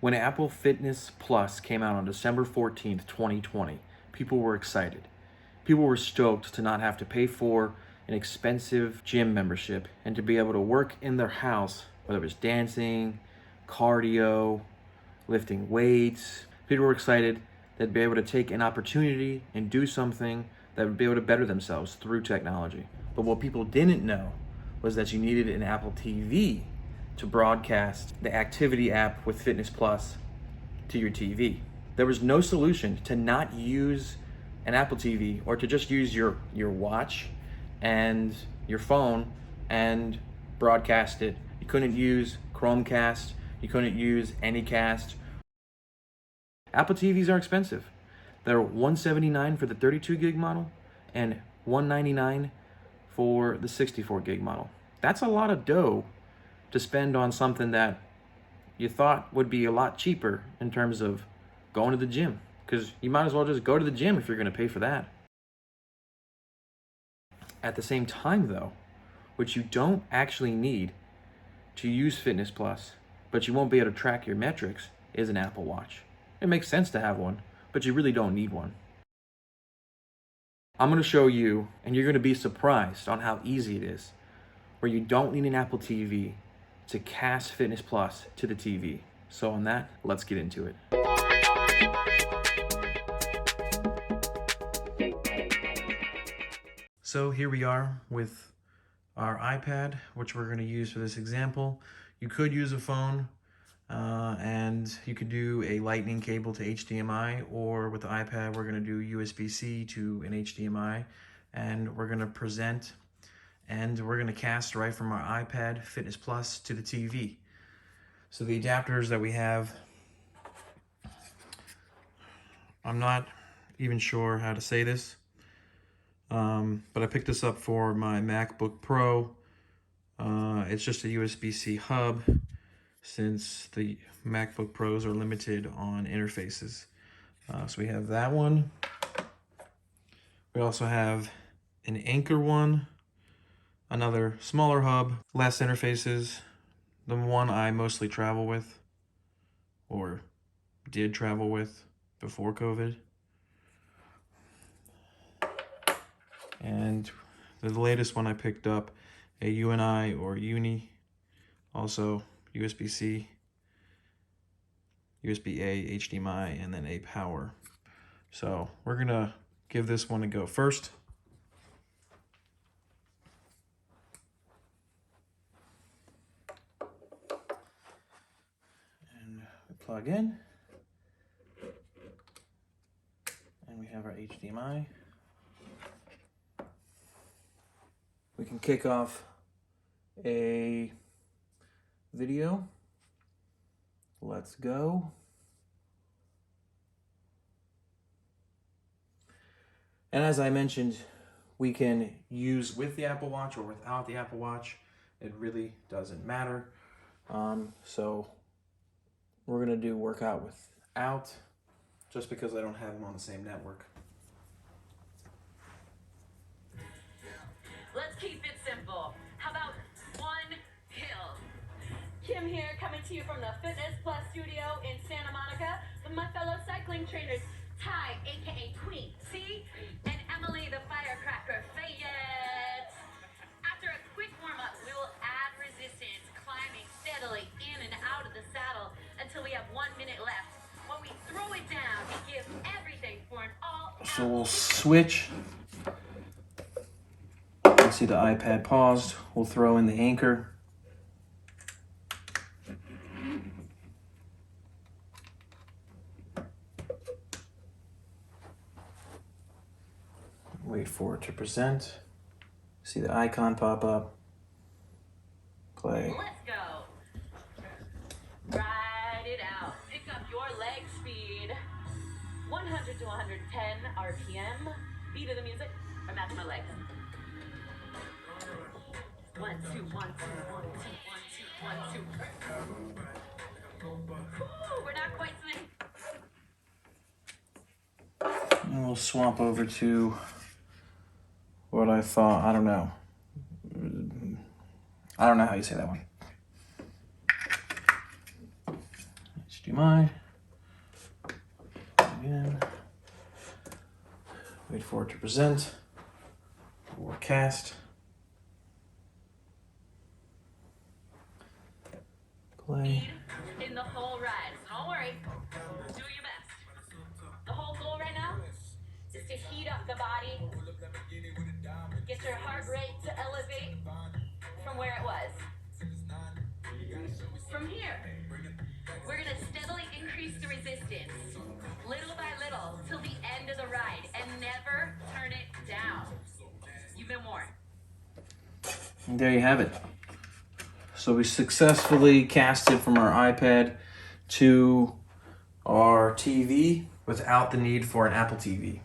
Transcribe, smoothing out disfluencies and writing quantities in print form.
When Apple Fitness Plus came out on December 14th, 2020, people were excited. People were stoked to not have to pay for an expensive gym membership and to be able to work in their house, whether it was dancing, cardio, lifting weights. People were excited they'd be able to take an opportunity and do something that would be able to better themselves through technology. But what people didn't know was that you needed an Apple TV to broadcast the activity app with Fitness Plus to your TV. There was no solution to not use an Apple TV or to just use your watch and your phone and broadcast it. You couldn't use Chromecast, you couldn't use Anycast. Apple TVs are expensive. They're $179 for the 32 gig model and $199 for the 64 gig model. That's a lot of dough to spend on something that you thought would be a lot cheaper in terms of going to the gym, because you might as well just go to the gym if you're going to pay for that. At the same time though, what you don't actually need to use Fitness Plus, but you won't be able to track your metrics, is an Apple Watch. It makes sense to have one, but you really don't need one. I'm going to show you, and you're going to be surprised on how easy it is, where you don't need an Apple TV to cast Fitness Plus to the TV. So on that, let's get into it. So here we are with our iPad, which we're going to use for this example. You could use a phone, and you could do a lightning cable to HDMI, or with the iPad, we're going to do USB-C to an HDMI, and we're going to present and we're going to cast right from our iPad Fitness Plus to the TV. So the adapters that we have, I'm not even sure how to say this, but I picked this up for my MacBook Pro. It's just a USB-C hub, since the MacBook Pros are limited on interfaces. So we have that one. We also have an Anchor one, another smaller hub, less interfaces, the one I mostly travel with, or did travel with before COVID. And the latest one I picked up, a UNI or Uni, also USB-C, USB-A, HDMI, and then a power. So we're gonna give this one a go first. And we plug in, and we have our HDMI. We can kick off a video. Let's go. And as I mentioned, we can use with the Apple Watch or without the Apple Watch. It really doesn't matter. So we're gonna do workout without, just because I don't have them on the same network. Let's keep it simple. How about one hill? Kim here, coming to you from the Fitness Plus studio in Santa Monica with my fellow cycling trainers, Ty, aka Tweet, C, and Emily the Firecracker Fayette. After a quick warm-up, we will add resistance, climbing steadily in and out of the saddle until we have 1 minute left. When we throw it down, we give everything for an all-out. So we'll switch. You can see the iPad paused. We'll throw in the Anchor. Wait for it to present. See the icon pop up. Play. Let's go. Ride it out. Pick up your leg speed. 100 to 110 RPM. Beat of the music, or match my legs. 1, 2, 1, 2, 1, 2, 1, 2, 1, 2. Whew, we're not quite swing. And we'll swap over to what I thought, I don't know how you say that one. HDMI. HDMI. Again. Wait for it to present. Or cast. Play. In the whole ride. So don't worry. Do your best. The whole goal right now is to heat up the body, get your heart rate to elevate from where it was. From here, we're going to steadily increase the resistance, little by little, till the end of the ride, and never turn it down. You've been warned. And there you have it. So we successfully casted from our iPad to our TV without the need for an Apple TV.